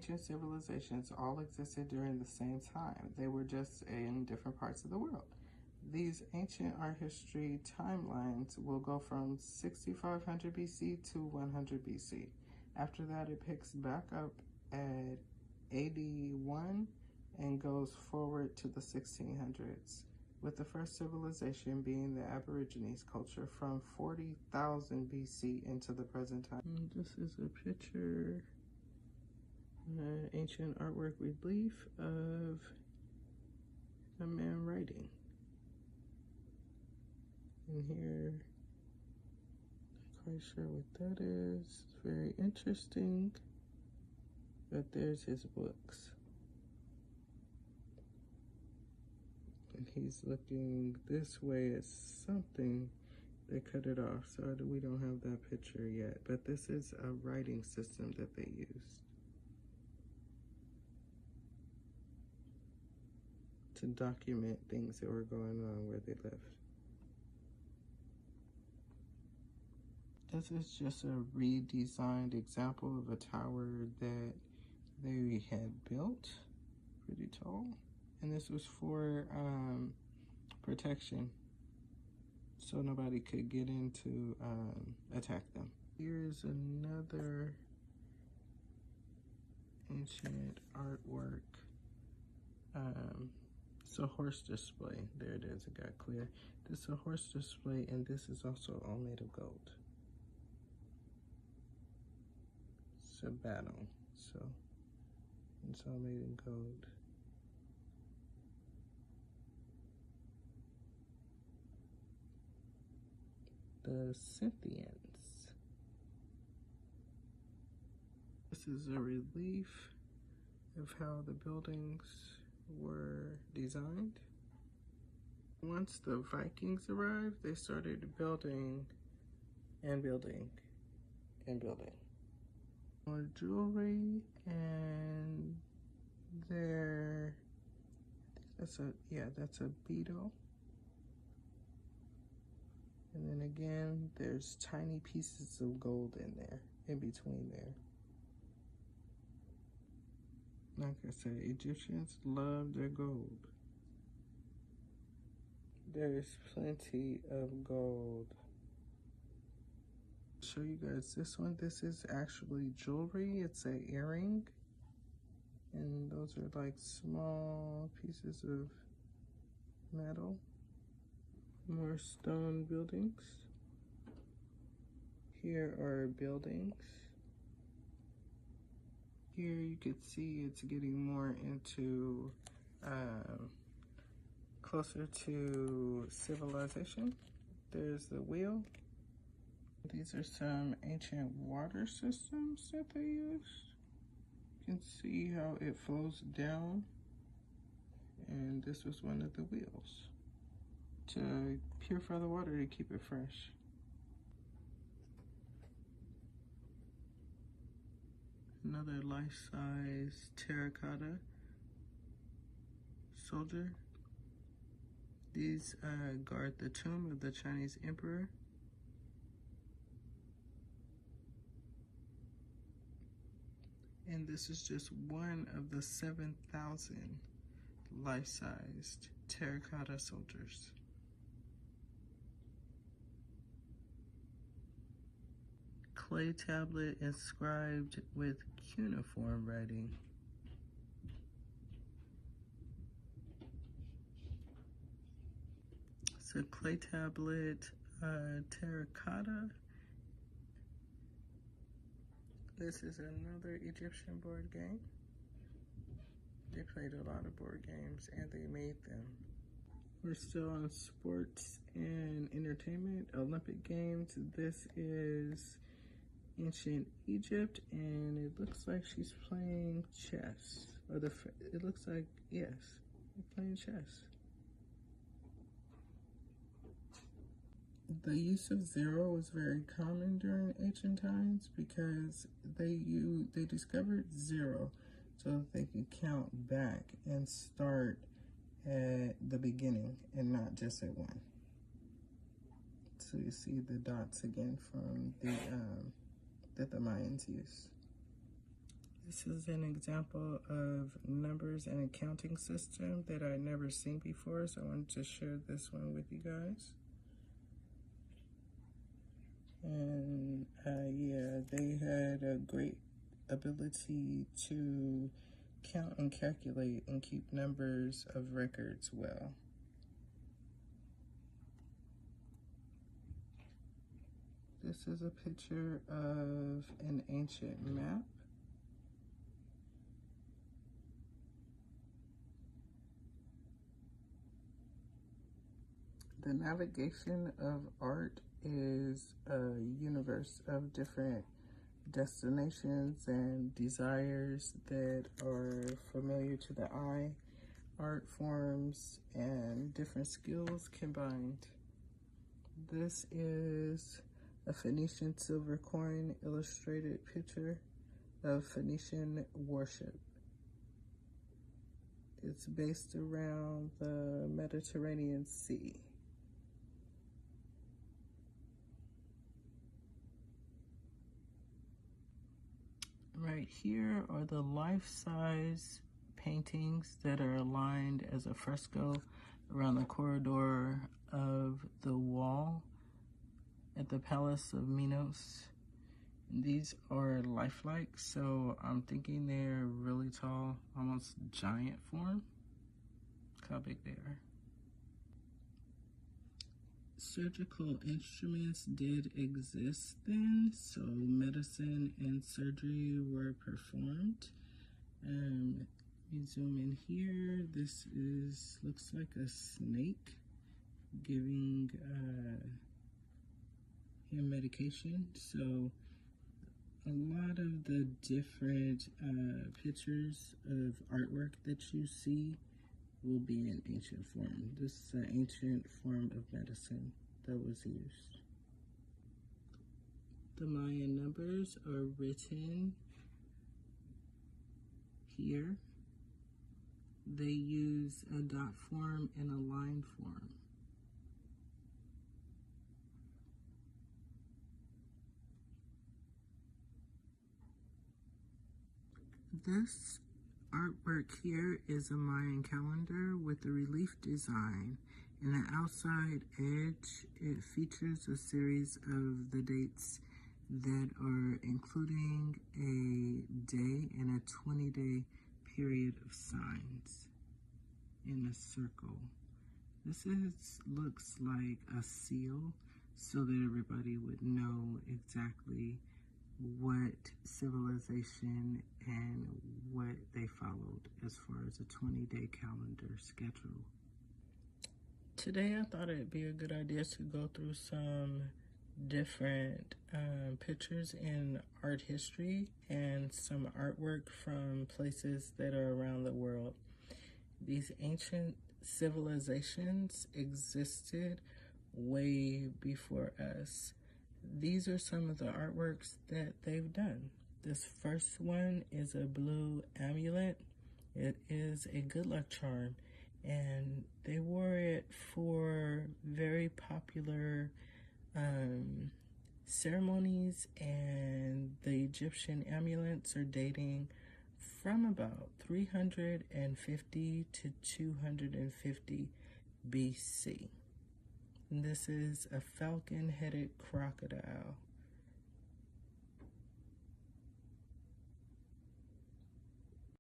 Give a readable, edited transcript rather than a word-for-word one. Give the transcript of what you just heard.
ancient civilizations all existed during the same time. They were just in different parts of the world. These ancient art history timelines will go from 6500 BC to 100 BC. After that, it picks back up at AD 1 and goes forward to the 1600s, with the first civilization being the Aborigines culture from 40,000 BC into the present time. And this is a picture, ancient artwork relief of a man writing. And here, not quite sure what that is. It's very interesting, but there's his books. And he's looking this way at something. They cut it off, so we don't have that picture yet. But this is a writing system that they used to document things that were going on where they lived. This is just a redesigned example of a tower that they had built, pretty tall. And this was for protection, so nobody could get in to attack them. Here's another ancient artwork. It's a horse display. There it is, it got clear. This is a horse display, and this is also all made of gold. It's a battle, so it's all made in gold. The Scythians. This is a relief of how the buildings were designed. Once the Vikings arrived, they started building and building and building. More jewelry, and there, that's a beetle. And then again, there's tiny pieces of gold in there, in between there. Like I said, Egyptians love their gold. There's plenty of gold. I'll show you guys this one. This is actually jewelry. It's an earring. And those are like small pieces of metal. More stone buildings. Here are buildings. Here you can see it's getting more into closer to civilization. There's the wheel. These are some ancient water systems that they used. You can see how it flows down. And this was one of the wheels to purify the water to keep it fresh. Another life-size terracotta soldier. These guard the tomb of the Chinese emperor. And this is just one of the 7,000 life-sized terracotta soldiers. Clay tablet inscribed with cuneiform writing. So clay tablet, terracotta. This is another Egyptian board game. They played a lot of board games and they made them. We're still on sports and entertainment, Olympic Games. This is ancient Egypt, and it looks like she's playing chess. It looks like, yes, they're playing chess. The use of zero was very common during ancient times because they discovered zero so that they could count back and start at the beginning and not just at one. So you see the dots again from the that the Mayans used. This is an example of numbers and accounting system that I'd never seen before, so I wanted to share this one with you guys. And yeah, they had a great ability to count and calculate and keep numbers of records well. This is a picture of an ancient map. The navigation of art is a universe of different destinations and desires that are familiar to the eye, art forms, and different skills combined. This is a Phoenician silver coin illustrated picture of Phoenician worship. It's based around the Mediterranean Sea. Right here are the life-size paintings that are aligned as a fresco around the corridor of the wall at the Palace of Minos. And these are lifelike, so I'm thinking they're really tall, almost giant form. Look how big they are. Surgical instruments did exist then, so medicine and surgery were performed. Let me zoom in here. This looks like a snake giving him medication. So a lot of the different pictures of artwork that you see will be in ancient form. This is an ancient form of medicine that was used. The Mayan numbers are written here. They use a dot form and a line form. This artwork here is a Mayan calendar with a relief design. In the outside edge, it features a series of the dates that are including a day and a 20-day period of signs in a circle. This looks like a seal so that everybody would know exactly what civilization and what they followed as far as a 20-day calendar schedule. Today I thought it'd be a good idea to go through some different pictures in art history and some artwork from places that are around the world. These ancient civilizations existed way before us. These are some of the artworks that they've done. This first one is a blue amulet. It is a good luck charm, and they wore it for very popular ceremonies, and the Egyptian amulets are dating from about 350 to 250 BC. And this is a falcon-headed crocodile.